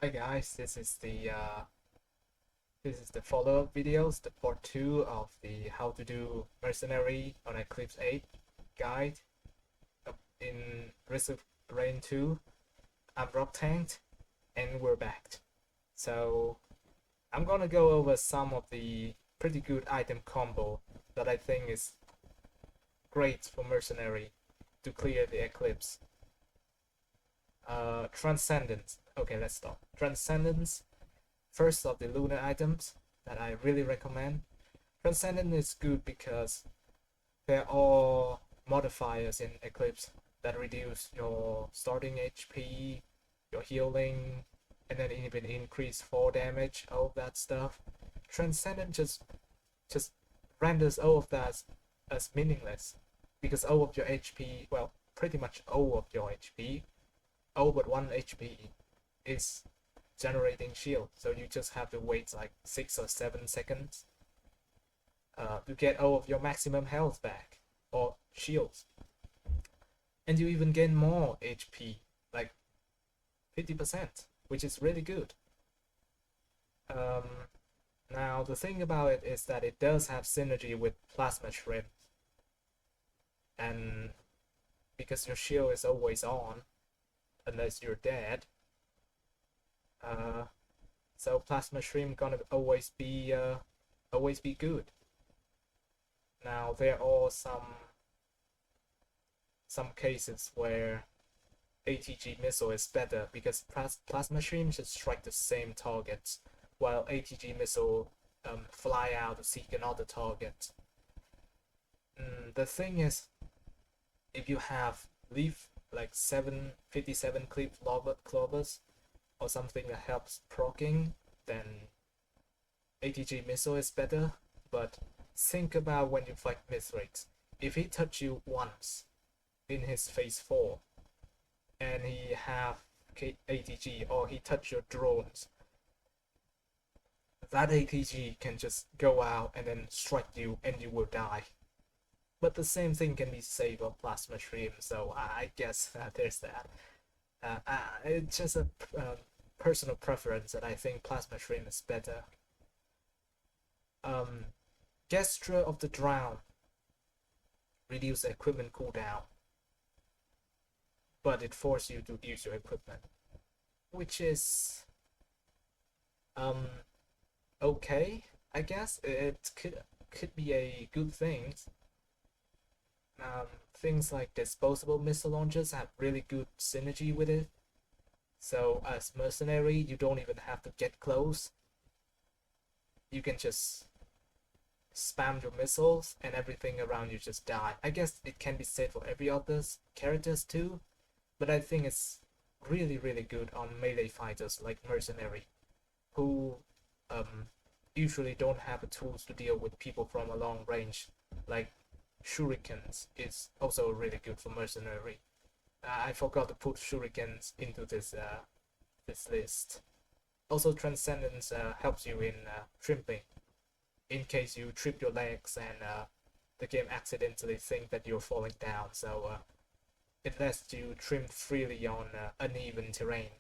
Hi guys, this is the follow-up videos, the part 2 of the how to do Mercenary on Eclipse 8 guide in Risk of Rain 2. I'm Rock Tanked and we're back. So I'm gonna go over some of the pretty good item combo that I think is great for Mercenary to clear the Eclipse. Transcendence. Okay, let's start. Transcendence, first of the lunar items that I really recommend. Transcendent is good because there are modifiers in Eclipse that reduce your starting HP, your healing, and then even increase fall damage, all of that stuff. Transcendent just renders all of that as meaningless because all of your HP, well, pretty much all of your HP, all but 1 HP, is generating shield. So you just have to wait like 6 or 7 seconds to get all of your maximum health back or shields. And you even gain more HP, like 50%, which is really good. Um, Now, the thing about it is that it does have synergy with Plasma Shrimp, and because your shield is always on, unless you're dead, uh, so Plasma Shrimp gonna always be good. Now, there are some cases where ATG missile is better because plasma stream should strike the same targets, while ATG missile fly out to seek another target. The thing is, if you have leaf like 757 clip clovers or something that helps proccing, then ATG missile is better. But think about when you fight Mithrix. If he touch you once in his phase 4, and he have ATG or he touch your drones, that ATG can just go out and then strike you and you will die. But the same thing can be said of Plasma Stream, so I guess there's that. It's just a personal preference that I think Plasma Stream is better. Um, Gesture of the Drown reduce equipment cooldown, but it forces you to use your equipment, which is um okay. I guess it could be a good thing. Things like disposable missile launchers have really good synergy with it. So as mercenary, you don't even have to get close. You can just spam your missiles and everything around you just die. I guess it can be said for every other characters too, but I think it's really good on melee fighters like mercenary, who usually don't have the tools to deal with people from a long range. Like shurikens is also really good for mercenary. I forgot to put shurikens into this list. Also, transcendence helps you in tripping, in case you trip your legs and the game accidentally think that you're falling down. So it lets you trim freely on uneven terrain.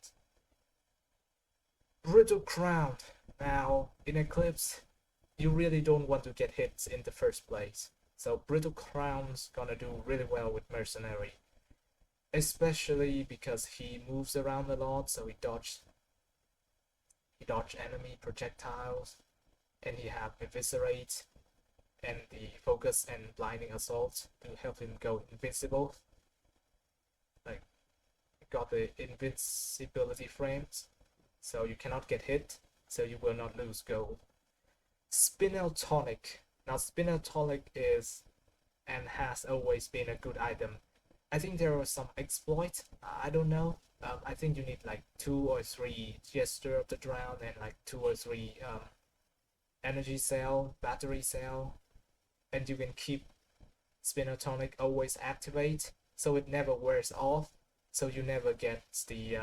Brittle Crown. Now, in Eclipse, you really don't want to get hits in the first place. So Brittle Crown's gonna do really well with Mercenary. Especially because he moves around a lot, so he dodge enemy projectiles, and he have Eviscerate and the Focus and Blinding Assault to help him go invincible. Like, got the invincibility frames, so you cannot get hit, so you will not lose gold. Spinel Tonic. Now, Spinel Tonic is and has always been a good item. I think there are some exploits. I don't know. I think you need like 2 or 3 gesture of the drown and like 2 or 3 energy cell, battery cell, and you can keep Spinel Tonic always activate, so it never wears off. So you never get the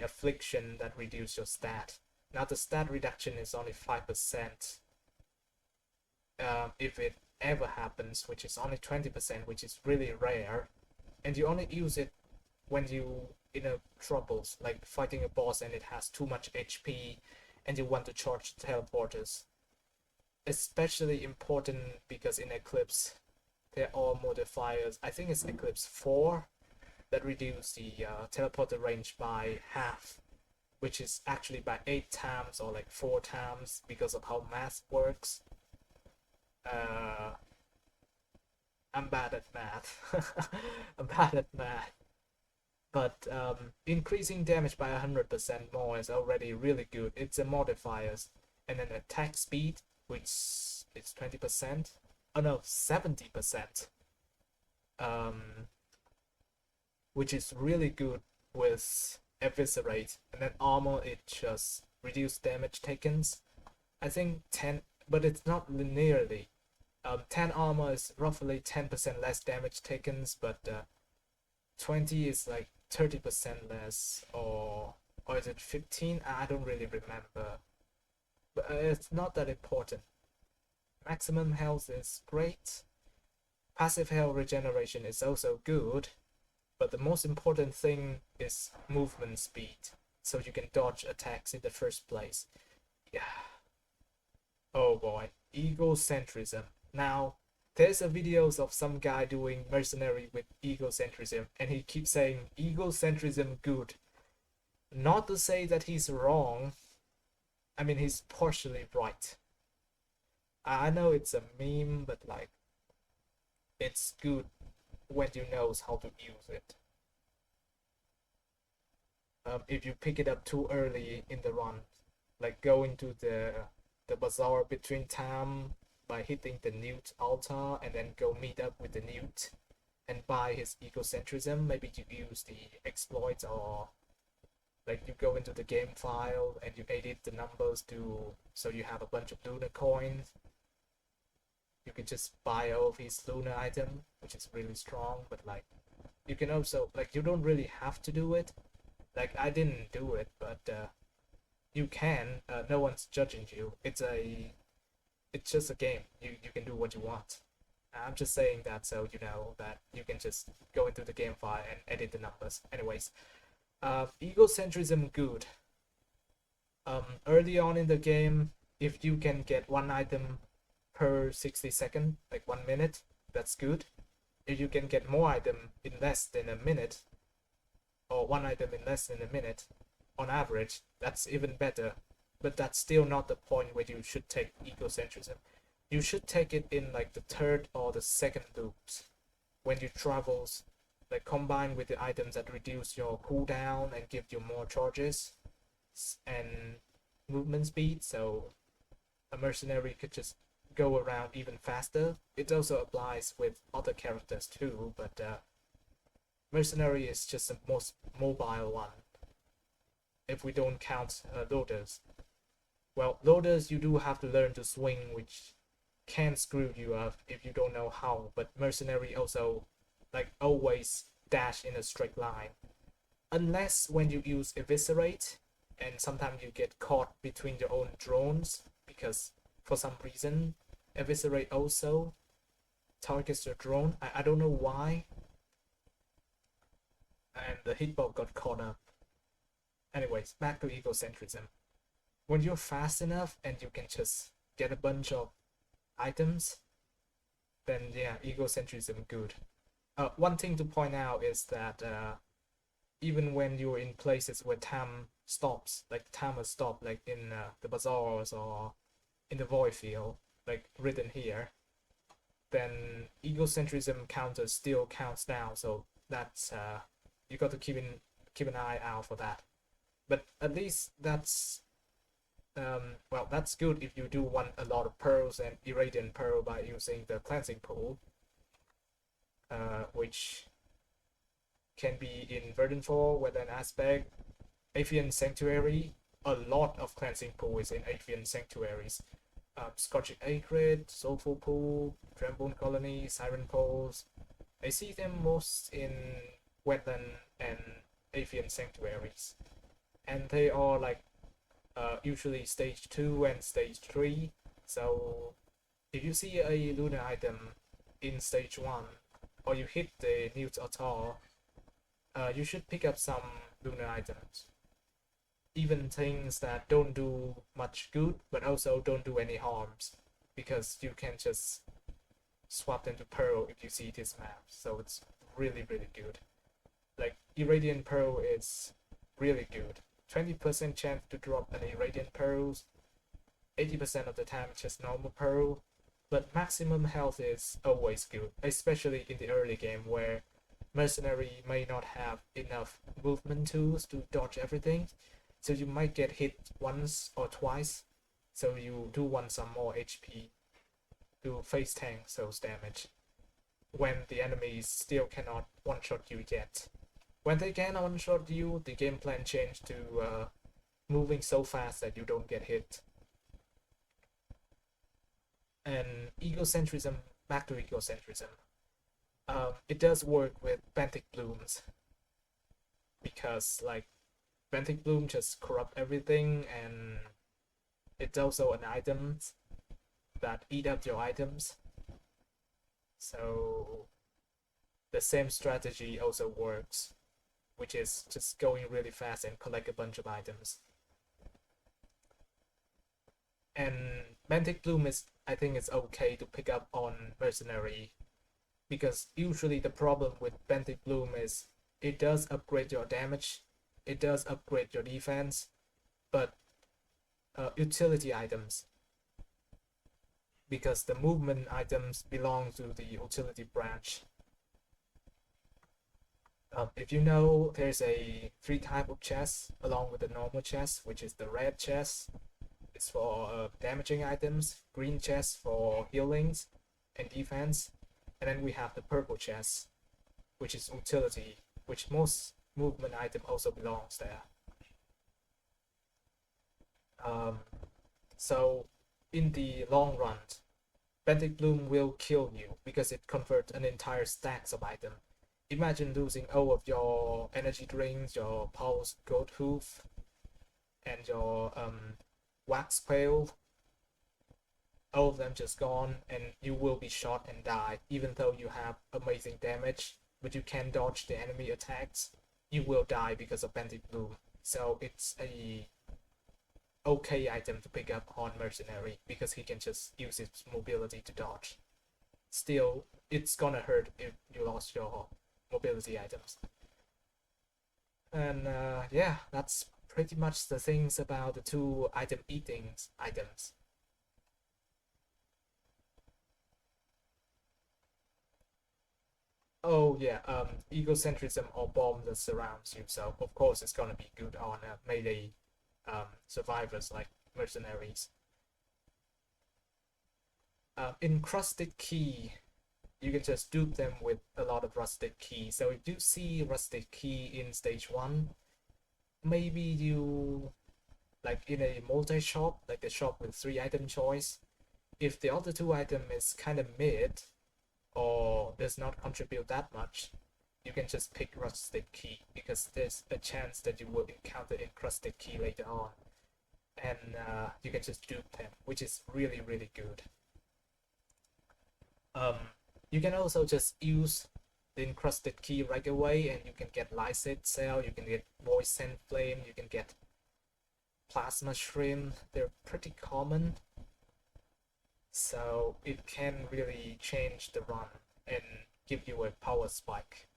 affliction that reduce your stat. Now the stat reduction is only 5%. If it ever happens, which is only 20%, which is really rare, and you only use it when you inner troubles, like fighting a boss and it has too much HP and you want to charge teleporters. Especially important because in Eclipse there are modifiers. I think it's Eclipse 4 that reduce the teleporter range by half, which is actually by 8 times or like 4 times because of how math works. I'm bad at math. I'm bad at math. But increasing damage by 100% more is already really good. It's a modifiers. And then attack speed, which is 20%. Oh no, 70%. Which is really good with eviscerate. And then armor, it just reduce damage taken. I think 10, but it's not linearly. 10 armor is roughly 10% less damage taken, but 20 is like 30% less, or is it 15? I don't really remember, but it's not that important. Maximum health is great. Passive health regeneration is also good, but the most important thing is movement speed, so you can dodge attacks in the first place. Yeah. Oh boy, egocentrism. Now, there's a videos of some guy doing mercenary with egocentrism, and he keeps saying egocentrism good. Not to say that he's wrong. I mean, he's partially right. I know it's a meme, but like, it's good when you knows how to use it. If you pick it up too early in the run, like go into the bazaar between time by hitting the newt altar and then go meet up with the newt and buy his egocentrism. Maybe you use the exploits, or like you go into the game file and you edit the numbers to so you have a bunch of lunar coins. You can just buy all of his lunar item, which is really strong, but like you can also like you don't really have to do it. Like I didn't do it, but you can. No one's judging you. It's just a game. You can do what you want. I'm just saying that so you know that you can just go into the game file and edit the numbers. Anyways, egocentrism good. Early on in the game, if you can get one item per 60 seconds, like 1 minute, that's good. If you can get more item in less than a minute, or one item in less than a minute, on average, that's even better. But that's still not the point where you should take egocentrism. You should take it in like the third or the second loops when you travels, like combined with the items that reduce your cooldown and give you more charges and movement speed, so a mercenary could just go around even faster. It also applies with other characters too, but mercenary is just the most mobile one if we don't count loaders. Well, loaders you do have to learn to swing, which can screw you up if you don't know how, but mercenary also like always dash in a straight line. Unless when you use eviscerate, and sometimes you get caught between your own drones, because for some reason eviscerate also targets your drone. I don't know why. And the hitbox got caught up. Anyways, back to egocentrism. When you're fast enough and you can just get a bunch of items, then yeah, egocentrism good. One thing to point out is that even when you're in places where time stops, like the timer stop, like in the bazaars or in the void field, like written here, then egocentrism counter still counts down. So that's you got to keep an eye out for that. But at least that's well, that's good if you do want a lot of pearls and irradiant pearl by using the cleansing pool, which can be in Verdant 4 with an aspect. Avian Sanctuary, a lot of cleansing pool is in Avian Sanctuaries. Scorching Acrid, Soulful Pool, Trembone Colony, Siren Poles. I see them most in Wetland and Avian Sanctuaries. And they are like usually stage 2 and stage 3. So if you see a lunar item in stage 1, or you hit the newt at all, you should pick up some lunar items. Even things that don't do much good, but also don't do any harms, because you can just swap them to pearl if you see this map. So it's really, really good. Like, Irradiant Pearl is really good. 20% chance to drop an Irradiant Pearls, 80% of the time just normal Pearl, but maximum health is always good, especially in the early game where Mercenary may not have enough movement tools to dodge everything, so you might get hit once or twice, so you do want some more HP to face tank those damage when the enemies still cannot one-shot you yet. When they can one-shot you, the game plan changed to moving so fast that you don't get hit. And egocentrism, back to egocentrism. It does work with benthic blooms, because like benthic bloom just corrupt everything, and it's also an item that eat up your items. So the same strategy also works, which is just going really fast and collect a bunch of items. And benthic bloom is, I think it's okay to pick up on Mercenary, because usually the problem with benthic bloom is it does upgrade your damage, it does upgrade your defense, but utility items, because the movement items belong to the utility branch. If you know, there's a 3 type of chest along with the normal chest, which is the red chest. It's for damaging items, green chest for healings and defense, and then we have the purple chest, which is utility, which most movement item also belongs there. So in the long run, benthic bloom will kill you because it converts an entire stacks of item. Imagine losing all of your energy drinks, your pulse goat hoof, and your wax pail. All of them just gone, and you will be shot and die. Even though you have amazing damage, but you can dodge the enemy attacks, you will die because of benthic bloom. So it's a okay item to pick up on Mercenary, because he can just use his mobility to dodge. Still, it's gonna hurt if you lost your mobility items. And yeah, that's pretty much the things about the two item eating items. Oh yeah, egocentrism or bomb that surrounds you. So of course it's gonna be good on melee survivors like mercenaries. Encrusted key, you can just dupe them with a lot of rusted key. So if you see rusted key in stage 1, maybe you, like in a multi-shop, like a shop with 3 item choice, if the other 2 item is kind of mid or does not contribute that much, you can just pick rusted key, because there's a chance that you will encounter encrusted key later on, and you can just dupe them, which is really, really good. You can also just use the encrusted key right away, and you can get Lysate Cell, you can get Voice Sand Flame, you can get Plasma Shrimp. They're pretty common, so it can really change the run and give you a power spike.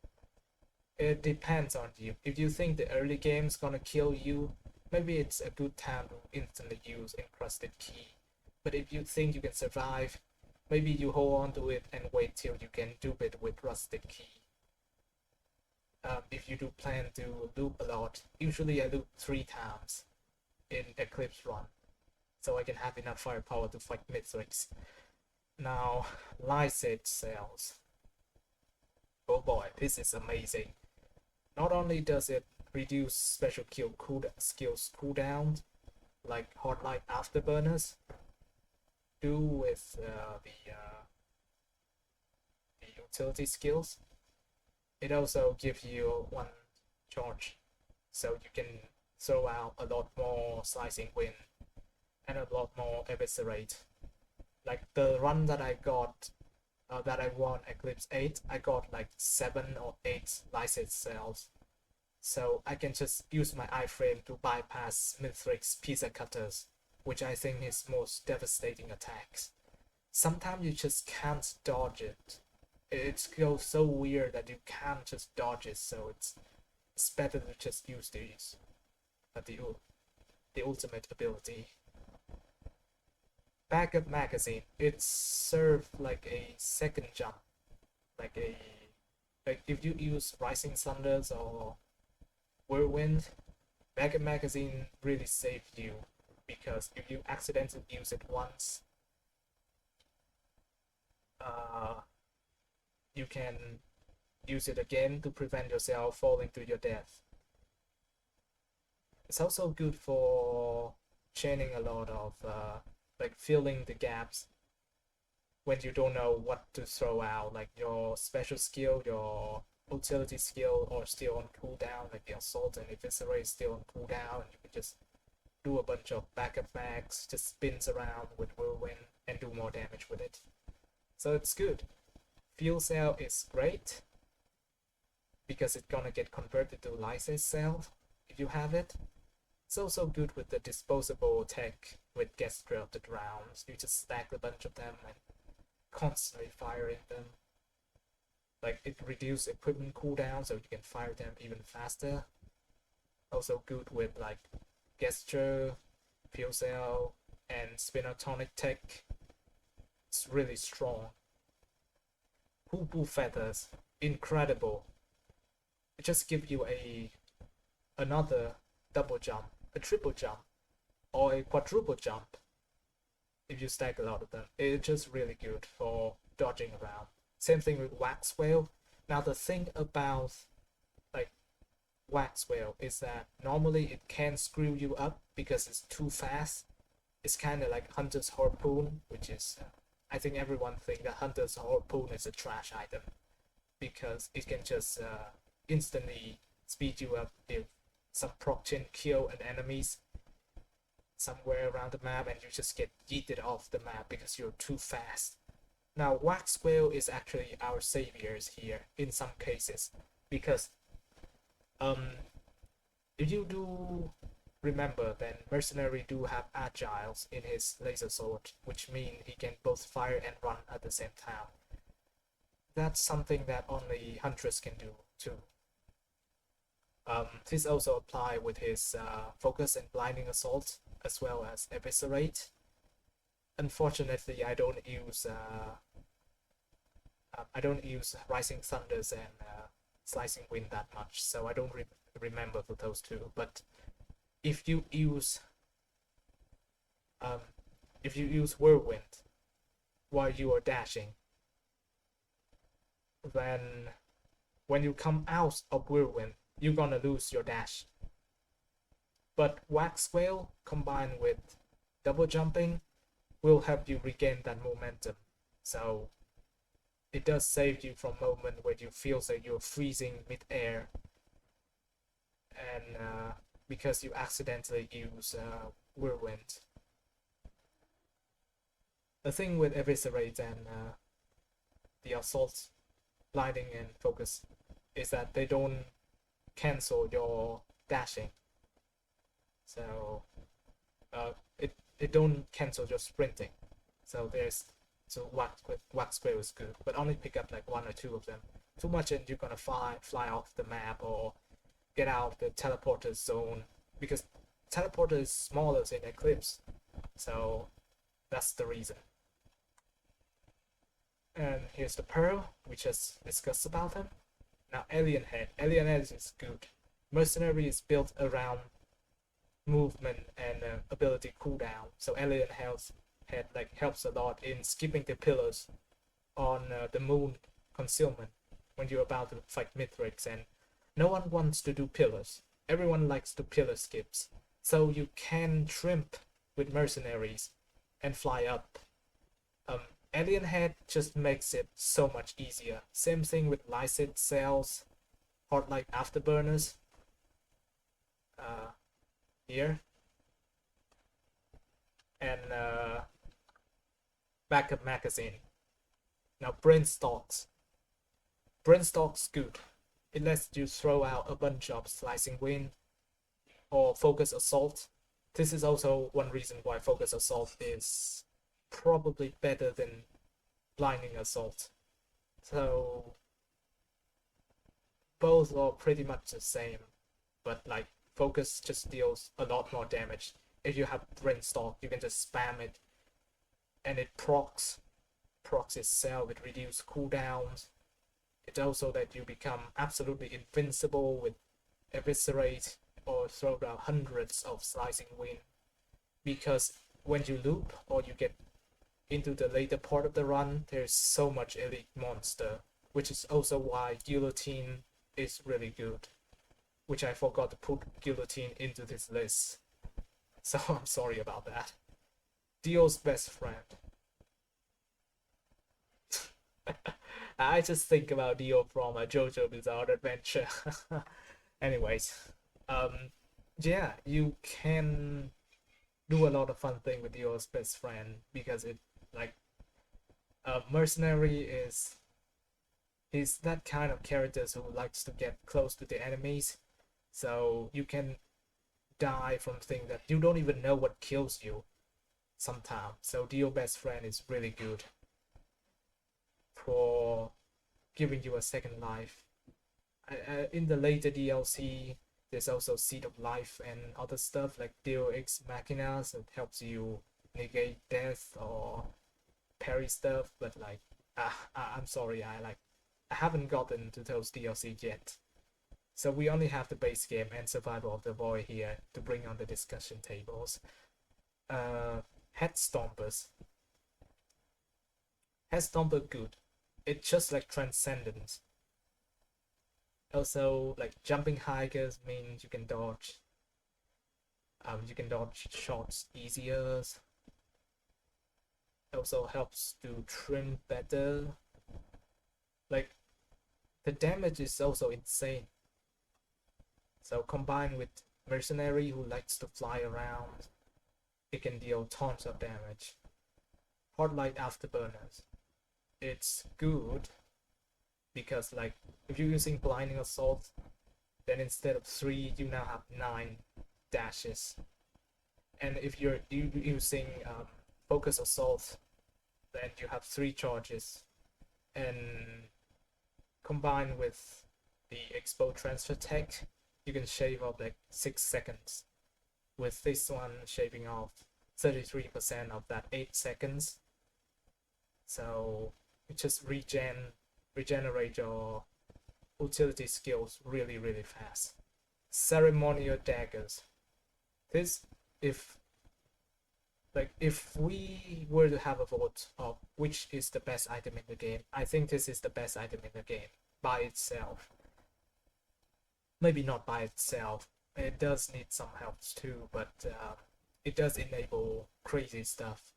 It depends on you. If you think the early game's gonna kill you, maybe it's a good time to instantly use encrusted key. But if you think you can survive, maybe you hold on to it and wait till you can dupe it with rusted key. If you do plan to loop a lot, usually I loop 3 times in Eclipse run, so I can have enough firepower to fight Mithrix. Now, Lysate Cells. Oh boy, this is amazing. Not only does it reduce special skills cooldown, like Hot Light Afterburners do with the utility skills, it also gives you 1 charge, so you can throw out a lot more Slicing Wind and a lot more Eviscerate. Like the run that I got, that I won Eclipse 8, I got like 7 or 8 Lysate Cells, So I can just use my iframe to bypass Mithric's pizza cutters, which I think is most devastating attacks. Sometimes you just can't dodge it. It goes so weird that you can't just dodge it, so it's better to just use these. The ultimate ability. Backup magazine. It served like a second jump, like a like if you use Rising Thunders or Whirlwind, backup magazine really saved you because if you accidentally use it once, uh, you can use it again to prevent yourself falling to your death. It's also good for chaining a lot of like filling the gaps when you don't know what to throw out, like your special skill, your utility skill, or still on cooldown, like the assault and eviscerate is still on cooldown, and you can just do a bunch of backup mags, just spins around with whirlwind and do more damage with it. So it's good. Fuel cell is great because it's gonna get converted to lysis cell if you have it. It's also good with the disposable tech with get scripted rounds. You just stack a bunch of them and constantly firing them. Like it reduces equipment cooldown so you can fire them even faster. Also good with like gesture, fuel cell, and spinotonic tech. It's really strong. Poo feathers, incredible. It just gives you another double jump, a triple jump, or a quadruple jump if you stack a lot of them. It's just really good for dodging around. Same thing with wax whale. Now the thing about like wax whale is that normally it can screw you up because it's too fast. It's kind of like Hunter's harpoon, which is I think everyone think that Hunter's harpoon is a trash item because it can just instantly speed you up if some proc-chain kill an enemies somewhere around the map and you just get yeeted off the map because you're too fast. Now wax whale is actually our saviors here in some cases because if you do remember, then Mercenary do have agiles in his laser sword, which mean he can both fire and run at the same time. That's something that only Huntress can do too. This also apply with his focus and blinding assault as well as eviscerate. Unfortunately, I don't use Rising Thunders and Slicing Wind that much, so I don't remember for those two. But if you use Whirlwind while you are dashing, then when you come out of Whirlwind, you're gonna lose your dash. But Wax Whale combined with double jumping will help you regain that momentum. So it does save you from moment where you feel that you're freezing mid-air and because you accidentally use Whirlwind. The thing with Eviscerate and the Assault, Blinding and Focus is that they don't cancel your dashing. So it don't cancel your sprinting. So Wax Whale is good, but only pick up like one or two of them. Too much and you're gonna fly off the map or get out of the teleporter zone because teleporter is smaller in Eclipse. So that's the reason. And here's the Pearl, we just discussed about him. Now Alien Head. Alien Head is good. Mercenary is built around movement and ability cooldown. So Alien Head like helps a lot in skipping the pillars on the moon concealment when you're about to fight Mithrix, and no one wants to do pillars. Everyone likes to pillar skips. So you can shrimp with mercenaries and fly up. Alien Head just makes it so much easier. Same thing with Lycid cells, Hot Light Afterburners. Here. And backup magazine. Now Brainstalks. Brainstalks good. It lets you throw out a bunch of slicing wind or focus assault. This is also one reason why focus assault is probably better than blinding assault. So both are pretty much the same, but like focus just deals a lot more damage. If you have brainstalk, you can just spam it, and it procs itself. It reduces cooldowns. It also that you become absolutely invincible with eviscerate or throw down hundreds of slicing wind. Because when you loop or you get into the later part of the run, there's so much elite monster, which is also why guillotine is really good. Which I forgot to put guillotine into this list. So I'm sorry about that. Dio's best friend. I just think about Dio from a JoJo Bizarre Adventure. Anyways, um, yeah, you can do a lot of fun thing with Dio's best friend because it like mercenary is he's that kind of character who likes to get close to the enemies, so you can die from things that you don't even know what kills you sometimes. So Dio best friend is really good for giving you a second life. In the later DLC, there's also Seed of Life and other stuff like Dio Ex Machina that helps you negate death or parry stuff. But like, I'm sorry, I haven't gotten to those DLC yet. So we only have the base game and Survival of the Void here to bring on the discussion tables. Head Stompers. Head Stomper good. It's just like Transcendence. Also, like jumping hikers means you can dodge. You can dodge shots easier. Also helps to trim better. Like the damage is also insane. So combined with Mercenary who likes to fly around, it can deal tons of damage. Hot Light Afterburners. It's good because like if you're using blinding assault, then instead of 3 you now have 9 dashes, and if you're using focus assault, then you have 3 charges, and combined with the expo transfer tech, you can shave off like 6 seconds, with this one shaving off 33% of that 8 seconds. So it just regenerate your utility skills really fast. Ceremonial daggers. This, if we were to have a vote of which is the best item in the game, I think this is the best item in the game by itself. Maybe not by itself. It does need some help too, but it does enable crazy stuff.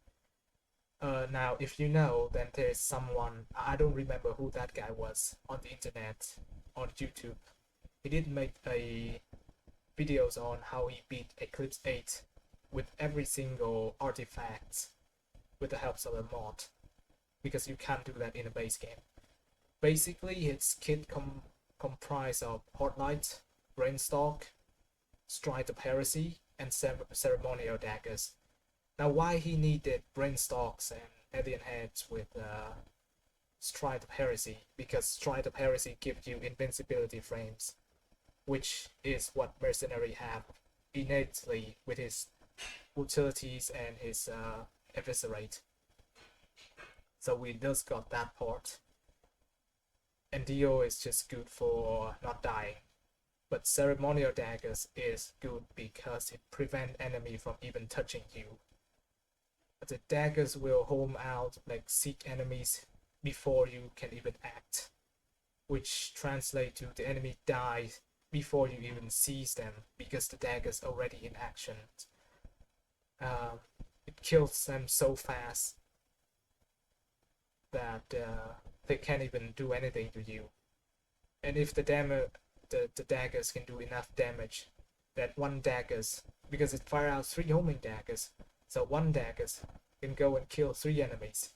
Now, if you know, then there's someone, I don't remember who that guy was, on the internet, on YouTube. He did make a videos on how he beat Eclipse 8 with every single artifact with the help of a mod, because you can't do that in a base game. Basically, its kit comprised of Hot Light, Brainstalk, Stride of Heresy, and Ceremonial Daggers. Now, why he needed Brainstalks and Alien Heads with Stride of Heresy? Because Stride of Heresy gives you invincibility frames, which is what Mercenary have innately with his utilities and his eviscerate. So we just got that part. And Dio is just good for not dying. But Ceremonial Daggers is good because it prevents enemy from even touching you. The daggers will home out, like seek enemies before you can even act, which translates to the enemy dies before you even seize them because the dagger's already in action. It kills them so fast that they can't even do anything to you. And if the daggers can do enough damage, that one daggers, because it fires out 3 homing daggers, so one daggers can go and kill 3 enemies,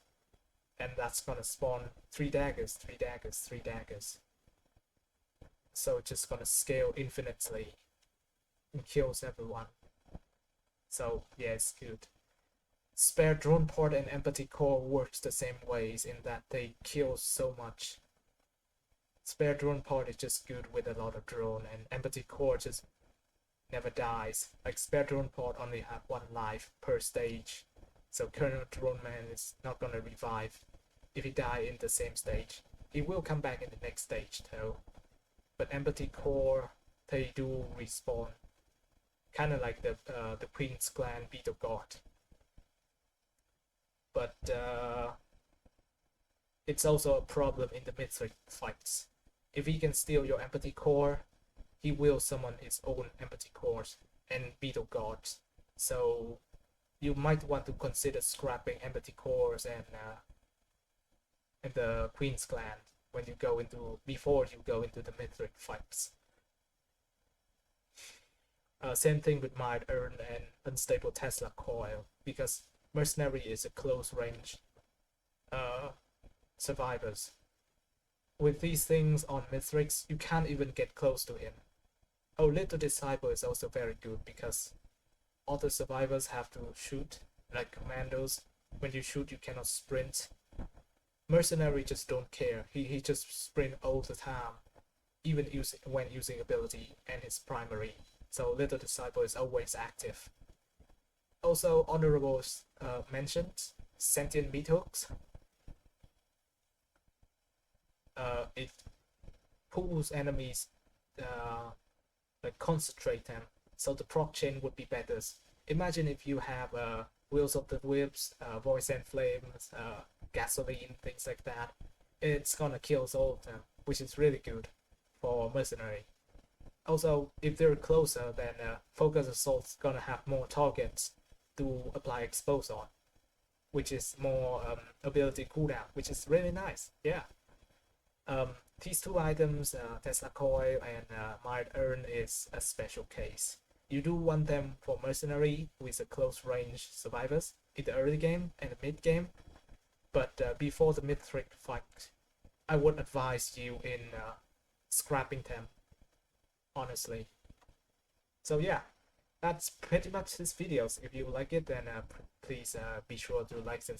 and that's gonna spawn 3 daggers, 3 daggers, 3 daggers. so it's just gonna scale infinitely and kills everyone. So yeah, it's good. Spare drone port and empathy core works the same ways in that they kill so much. Spare drone port is just good with a lot of drone, and empathy core just never dies. Like spare drone port only have one life per stage, so Colonel Drone Man is not gonna revive if he die in the same stage. He will come back in the next stage though. But empathy core, they do respawn, kind of like the Queen's Clan Beetle God. But it's also a problem in the Mythic fights. If he can steal your empathy core, he will summon his own empathy cores and Beetle Gods. So you might want to consider scrapping empathy cores and the Queen's Clan when you go into before you go into the Mythic fights. Same thing with Might Earn and Unstable Tesla Coil, because Mercenary is a close range survivors. With these things on Mythics, you can't even get close to him. Oh, Little Disciple is also very good because other survivors have to shoot, like commandos. When you shoot, you cannot sprint. Mercenary just don't care. He just sprint all the time, even when using ability and his primary. So Little Disciple is always active. Also, honorable mentions, Sentient Meat Hooks. It pulls enemies, like concentrate them, so the proc chain would be better. Imagine if you have Wheels of the Whips, Voice and Flames, Gasoline, things like that. It's gonna kill all of them, which is really good for Mercenary. Also, if they're closer, then Focus Assault's gonna have more targets to apply expose on, which is more ability cooldown, which is really nice. Yeah. These two items, Tesla Coil and Might Earn, is a special case. You do want them for Mercenary with a close range survivors in the early game and the mid game, but before the Mythic fight, I would advise you in scrapping them, honestly. So yeah, that's pretty much this video. If you like it, then please be sure to like and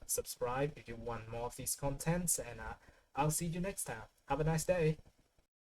subscribe if you want more of these contents, and I'll see you next time. Have a nice day.